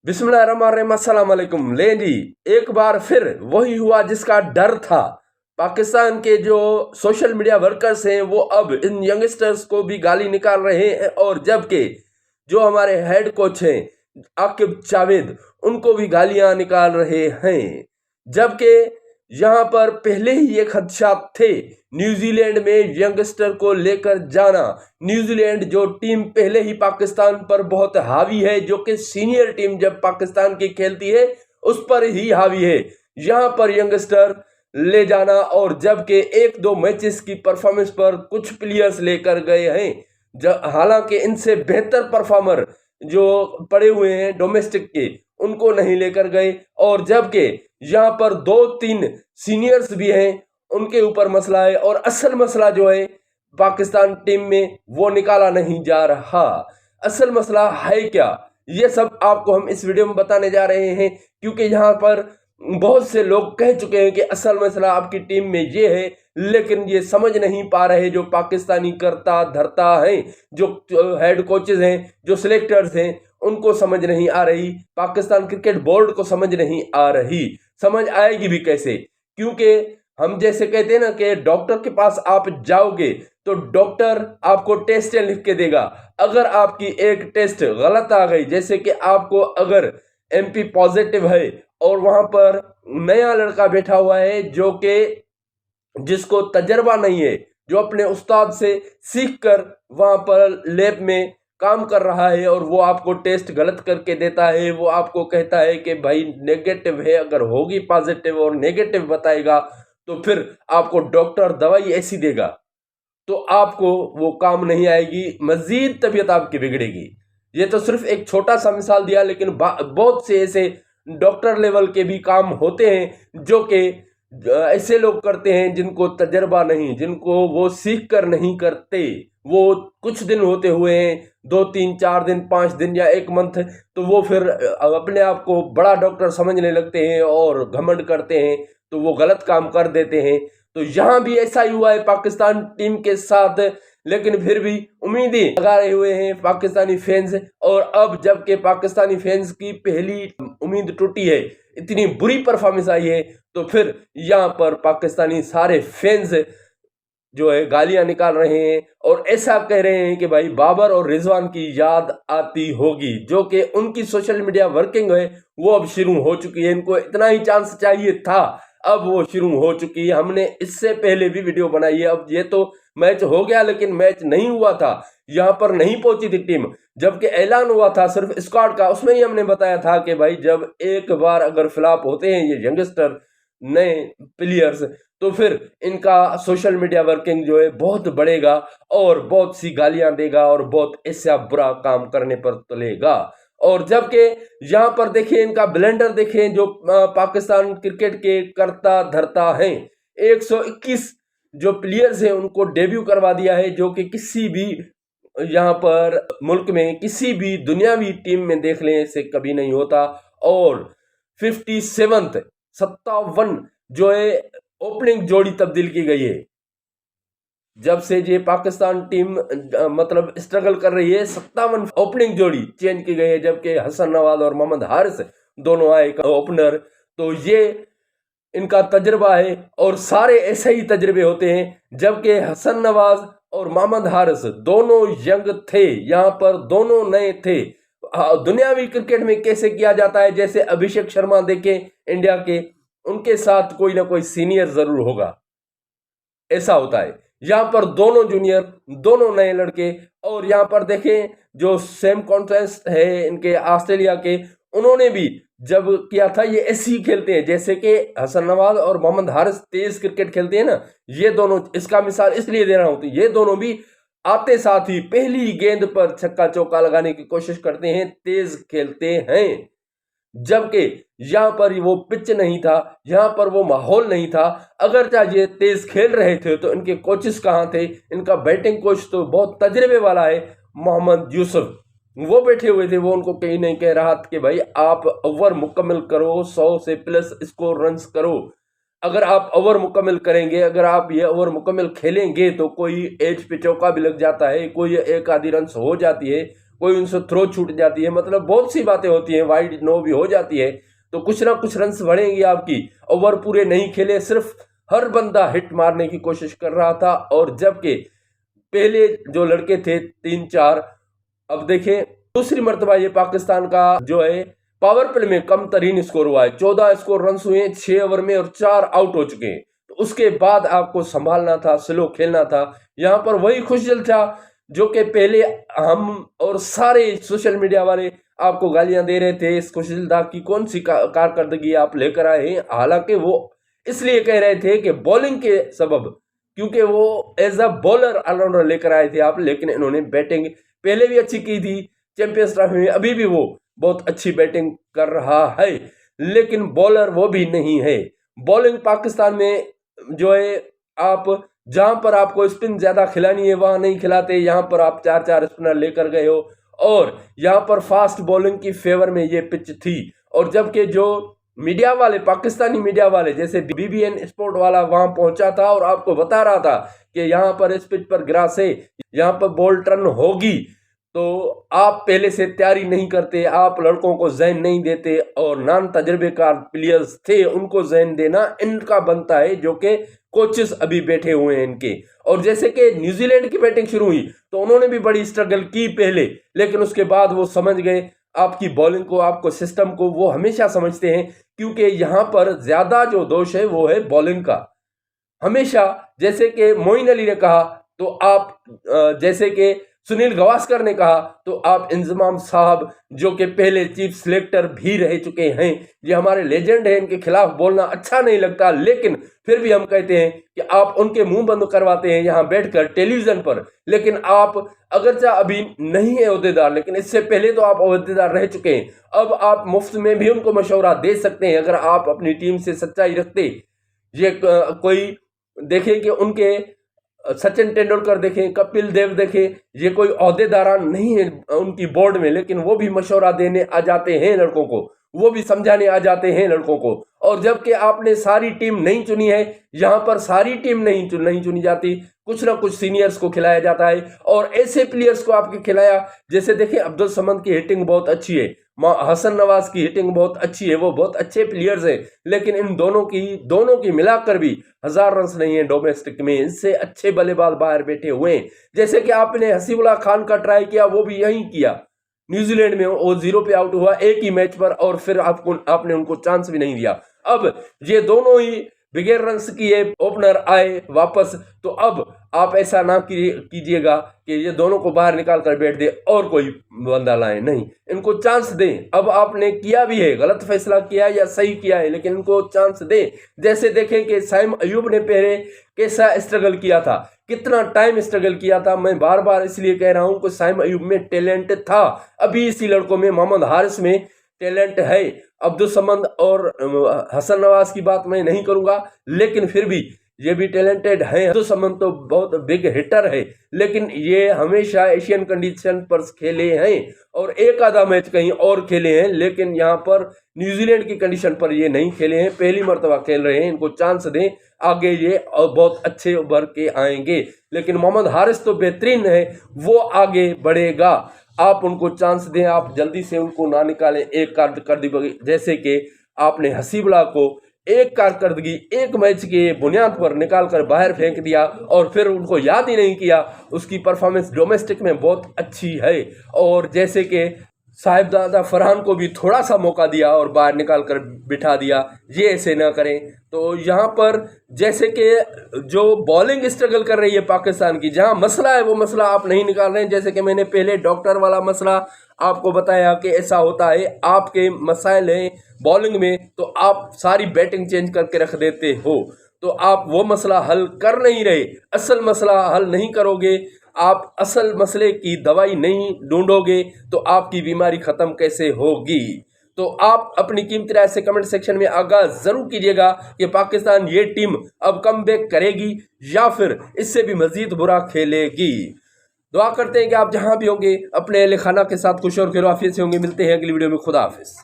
बिस्मिल्लाहिर्रहमानिर्रहीम, अस्सलाम वालेकुम। ले जी, एक बार फिर वही हुआ जिसका डर था। पाकिस्तान के जो सोशल मीडिया वर्कर्स हैं वो अब इन यंगस्टर्स को भी गाली निकाल रहे हैं, और जबकि जो हमारे हेड कोच हैं आकिब जावेद उनको भी गालियां निकाल रहे हैं। जबकि यहाँ पर पहले ही ये खदशात थे न्यूजीलैंड में यंगस्टर को लेकर जाना। न्यूजीलैंड जो टीम पहले ही पाकिस्तान पर बहुत हावी है, जो कि सीनियर टीम जब पाकिस्तान की खेलती है उस पर ही हावी है, यहाँ पर यंगस्टर ले जाना। और जबकि एक दो मैचेस की परफॉर्मेंस पर कुछ प्लेयर्स लेकर गए हैं, हालांकि इनसे बेहतर परफॉर्मर जो पड़े हुए हैं डोमेस्टिक के उनको नहीं लेकर गए। और जबकि यहाँ पर दो तीन सीनियर्स भी हैं, उनके ऊपर मसला है, और असल मसला जो है पाकिस्तान टीम में वो निकाला नहीं जा रहा। असल मसला है क्या, ये सब आपको हम इस वीडियो में बताने जा रहे हैं, क्योंकि यहाँ पर बहुत से लोग कह चुके हैं कि असल मसला आपकी टीम में ये है, लेकिन ये समझ नहीं पा रहे जो पाकिस्तानी करता धरता है, जो हेड कोचेज हैं, जो सिलेक्टर्स हैं, उनको समझ नहीं आ रही। पाकिस्तान क्रिकेट बोर्ड को समझ नहीं आ रही। समझ आएगी भी कैसे, क्योंकि हम जैसे कहते हैं ना कि डॉक्टर के पास आप जाओगे तो डॉक्टर आपको टेस्ट लिख के देगा। अगर आपकी एक टेस्ट गलत आ गई, जैसे कि आपको अगर एमपी पॉजिटिव है और वहां पर नया लड़का बैठा हुआ है जो कि जिसको तजर्बा नहीं है, जो अपने उस्ताद से सीख कर वहां पर लैब में काम कर रहा है, और वो आपको टेस्ट गलत करके देता है, वो आपको कहता है कि भाई नेगेटिव है, अगर होगी पॉजिटिव और नेगेटिव बताएगा तो फिर आपको डॉक्टर दवाई ऐसी देगा तो आपको वो काम नहीं आएगी, मजीद तबीयत आपकी बिगड़ेगी। ये तो सिर्फ एक छोटा सा मिसाल दिया, लेकिन बहुत से ऐसे डॉक्टर लेवल के भी काम होते हैं जो कि ऐसे लोग करते हैं जिनको तजर्बा नहीं, जिनको वो सीख कर नहीं करते। वो कुछ दिन होते हुए हैं, 2 3 4 दिन 5 दिन या 1 मंथ, तो वो फिर अपने आप को बड़ा डॉक्टर समझने लगते हैं और घमंड करते हैं, तो वो गलत काम कर देते हैं। तो यहाँ भी ऐसा ही हुआ है पाकिस्तान टीम के साथ, लेकिन फिर भी उम्मीदें लगा रहे हुए हैं पाकिस्तानी फैंस। और अब जबकि पाकिस्तानी फैंस की पहली उम्मीद टूटी है, इतनी बुरी परफॉर्मेंस आई है, तो फिर यहाँ पर पाकिस्तानी सारे फैंस जो है गालियां निकाल रहे हैं और ऐसा कह रहे हैं कि भाई बाबर और रिजवान की याद आती होगी, जो कि उनकी सोशल मीडिया वर्किंग है वो अब शुरू हो चुकी है। इनको इतना ही चांस चाहिए था, अब वो शुरू हो चुकी है। हमने इससे पहले भी वीडियो बनाई है। अब ये तो मैच हो गया, लेकिन मैच नहीं हुआ था, यहाँ पर नहीं पहुंची थी टीम। जबकि ऐलान हुआ था सिर्फ स्क्वाड का, उसमें ही हमने बताया था कि भाई जब एक बार अगर फ्लॉप होते हैं ये यंगस्टर नए प्लेयर्स, तो फिर इनका सोशल मीडिया वर्किंग जो है बहुत बढ़ेगा और बहुत सी गालियां देगा और बहुत ऐसा बुरा काम करने पर तुलेगा। और जबकि यहाँ पर देखिए इनका ब्लेंडर देखिए, जो पाकिस्तान क्रिकेट के करता धरता हैं, 121 जो प्लेयर्स हैं उनको डेब्यू करवा दिया है, जो कि किसी भी यहाँ पर मुल्क में किसी भी दुनियावी टीम में देख लें ऐसे कभी नहीं होता। और 57 जो है ओपनिंग जोड़ी तब्दील की गई है। जब से ये पाकिस्तान टीम मतलब स्ट्रगल कर रही है, 57 ओपनिंग जोड़ी चेंज की गई है, जबकि हसन नवाज और मोहम्मद हारिस दोनों आए ओपनर। तो ये इनका तजर्बा है, और सारे ऐसे ही तजर्बे होते हैं। जबकि हसन नवाज और मोहम्मद हारिस दोनों यंग थे, यहाँ पर दोनों नए थे। दुनियावी क्रिकेट में कैसे किया जाता है, जैसे अभिषेक शर्मा देखें इंडिया के, उनके साथ कोई ना कोई सीनियर जरूर होगा, ऐसा होता है। यहाँ पर दोनों जूनियर, दोनों नए लड़के। और यहाँ पर देखें जो सेम कॉन्ट्रास्ट है इनके ऑस्ट्रेलिया के, उन्होंने भी जब किया था ये ऐसे ही खेलते हैं जैसे कि हसन नवाज और मोहम्मद हारिस तेज क्रिकेट खेलते हैं ना, ये दोनों, इसका मिसाल इसलिए दे रहा हूं, तो ये दोनों भी आते साथ ही पहली गेंद पर छक्का चौका लगाने की कोशिश करते हैं, तेज खेलते हैं। जबकि यहाँ पर वो पिच नहीं था, यहाँ पर वो माहौल नहीं था। अगर चाहे तेज खेल रहे थे तो इनके कोचेस कहाँ थे? इनका बैटिंग कोच तो बहुत तजर्बे वाला है, मोहम्मद यूसुफ, वो बैठे हुए थे। वो उनको कहीं नहीं कह रहा था कि भाई आप ओवर मुकम्मल करो, 100 से प्लस स्कोर रन्स करो। अगर आप ओवर मुकम्मल करेंगे, अगर आप ये ओवर मुकम्मल खेलेंगे तो कोई एज पे चौका भी लग जाता है, कोई एक आधी रन्स हो जाती है, कोई उनसे थ्रो छूट जाती है, मतलब बहुत सी बातें होती हैं, वाइड नो भी हो जाती है, तो कुछ ना कुछ रन्स बढ़ेंगी आपकी। ओवर पूरे नहीं खेले, सिर्फ हर बंदा हिट मारने की कोशिश कर रहा था। और जबकि पहले जो लड़के थे 3-4, अब देखें दूसरी मर्तबा ये पाकिस्तान का जो है पावर प्ले में कम तरीन स्कोर हुआ है। 14 स्कोर रन हुए 6 ओवर में और 4 आउट हो चुके हैं। तो उसके बाद आपको संभालना था, स्लो खेलना था। यहाँ पर वही खुशदिल था जो कि पहले हम और सारे सोशल मीडिया वाले आपको गालियां दे रहे थे। इस खुशदिल की कौन सी कारकर्दगी आप लेकर आए हैं। हालांकि वो इसलिए कह रहे थे कि बॉलिंग के सबब, क्योंकि वो एज अ बॉलर ऑलराउंडर लेकर आए थे आप, लेकिन इन्होंने बैटिंग पहले भी अच्छी की थी चैंपियंस ट्रॉफी में, अभी भी वो बहुत अच्छी बैटिंग कर रहा है, लेकिन बॉलर वो भी नहीं है। बॉलिंग पाकिस्तान में जो है आप जहां पर आपको स्पिन ज्यादा खिलानी है वहां नहीं खिलाते। यहां पर आप 4-4 स्पिनर लेकर गए हो और यहां पर फास्ट बॉलिंग की फेवर में ये पिच थी। और जबकि जो मीडिया वाले, पाकिस्तानी मीडिया वाले जैसे BBN स्पोर्ट वाला वहां पहुंचा था और आपको बता रहा था कि यहां पर इस पिच पर ग्रास है, यहां पर बॉल टर्न होगी, तो आप पहले से तैयारी नहीं करते, आप लड़कों को ज़हन नहीं देते। और नान तजर्बेकार प्लेयर्स थे, उनको ज़हन देना इनका बनता है, जो कि कोचेस अभी बैठे हुए हैं इनके। और जैसे कि न्यूजीलैंड की बैटिंग शुरू हुई तो उन्होंने भी बड़ी स्ट्रगल की पहले, लेकिन उसके बाद वो समझ गए आपकी बॉलिंग को, आपको सिस्टम को। वो हमेशा समझते हैं, क्योंकि यहाँ पर ज्यादा जो दोष है वो है बॉलिंग का। हमेशा जैसे कि मोइन अली ने कहा तो आप, जैसे कि सुनील गावस्कर ने कहा तो आप, इंजमाम साहब जो कि पहले चीफ सिलेक्टर भी रह चुके हैं, ये हमारे लेजेंड हैं, इनके खिलाफ बोलना अच्छा नहीं लगता, लेकिन फिर भी हम कहते हैं कि आप उनके मुंह बंद करवाते हैं यहाँ बैठकर टेलीविजन पर। लेकिन आप अगरचा अभी नहीं है ओहदेदार, लेकिन इससे पहले तो आप ओहदेदार रह चुके हैं। अब आप मुफ्त में भी उनको मशवरा दे सकते हैं अगर आप अपनी टीम से सच्चाई रखते। ये कोई देखें कि उनके सचिन तेंदुलकर देखें, कपिल देव देखें, ये कोई ओहदेदारान नहीं है उनकी बोर्ड में, लेकिन वो भी मशवरा देने आ जाते हैं लड़कों को, वो भी समझाने आ जाते हैं लड़कों को। और जबकि आपने सारी टीम नहीं चुनी है, यहाँ पर सारी टीम नहीं चुनी जाती, कुछ ना कुछ सीनियर्स को खिलाया जाता है और ऐसे प्लेयर्स को आपके खिलाया। जैसे देखें अब्दुल समद की हिटिंग बहुत अच्छी है, हसन नवाज की हिटिंग बहुत अच्छी है, वो बहुत अच्छे प्लेयर्स हैं, लेकिन इन दोनों की मिलाकर भी 1000 रन नहीं है डोमेस्टिक में। इनसे अच्छे बल्लेबाज बाहर बैठे हुए हैं। जैसे कि आपने हसीबुल्लाह खान का ट्राई किया, वो भी यही किया न्यूजीलैंड में, वो 0 पे आउट हुआ एक ही मैच पर, और फिर आपने उनको चांस भी नहीं दिया। अब ये दोनों ही बगैर रन्स किए ओपनर आए वापस, तो अब आप ऐसा ना कीजिएगा कि ये दोनों को बाहर निकाल कर बैठ दे और कोई बंदा लाए, नहीं, इनको चांस दें। अब आपने किया भी है, गलत फैसला किया या सही किया है, लेकिन इनको चांस दें। जैसे देखें कि साइम अयूब ने पहले कैसा स्ट्रगल किया था, कितना टाइम स्ट्रगल किया था। मैं बार बार इसलिए कह रहा हूं कि साइम अयूब में टैलेंट था, अभी इसी लड़कों में, मोहम्मद हारिस में टैलेंट है। अब्दुल समद और हसन नवाज की बात मैं नहीं करूंगा, लेकिन फिर भी ये भी टैलेंटेड है। अब्दुल समद तो बहुत बिग हिटर है, लेकिन ये हमेशा एशियन कंडीशन पर खेले हैं और एक आधा मैच कहीं और खेले हैं, लेकिन यहाँ पर न्यूजीलैंड की कंडीशन पर ये नहीं खेले हैं, पहली मर्तबा खेल रहे हैं। इनको चांस दें, आगे ये और बहुत अच्छे उभर के आएंगे। लेकिन मोहम्मद हारिस तो बेहतरीन है, वो आगे बढ़ेगा, आप उनको चांस दें, आप जल्दी से उनको ना निकालें एक कारकर्दगी। जैसे कि आपने हसीबुल्लाह को एक कारकर्दगी एक मैच के बुनियाद पर निकाल कर बाहर फेंक दिया और फिर उनको याद ही नहीं किया। उसकी परफॉर्मेंस डोमेस्टिक में बहुत अच्छी है। और जैसे कि साहिबजादा फरहान को भी थोड़ा सा मौका दिया और बाहर निकाल कर बिठा दिया, ये ऐसे ना करें। तो यहाँ पर जैसे कि जो बॉलिंग स्ट्रगल कर रही है पाकिस्तान की, जहाँ मसला है वो मसला आप नहीं निकाल रहे हैं। जैसे कि मैंने पहले डॉक्टर वाला मसला आपको बताया कि ऐसा होता है, आपके मसाइल हैं बॉलिंग में तो आप सारी बैटिंग चेंज करके रख देते हो, तो आप वो मसला हल कर नहीं रहे, असल मसला हल नहीं करोगे, आप असल मसले की दवाई नहीं ढूंढोगे तो आपकी बीमारी खत्म कैसे होगी। तो आप अपनी कीमती राय से कमेंट सेक्शन में आगाह जरूर कीजिएगा कि पाकिस्तान ये टीम अब कमबैक करेगी या फिर इससे भी मजीद बुरा खेलेगी। दुआ करते हैं कि आप जहां भी होंगे अपने अहले खाना के साथ खुश और खैर आफियत से होंगे। मिलते हैं अगली वीडियो में। खुदा हाफिज।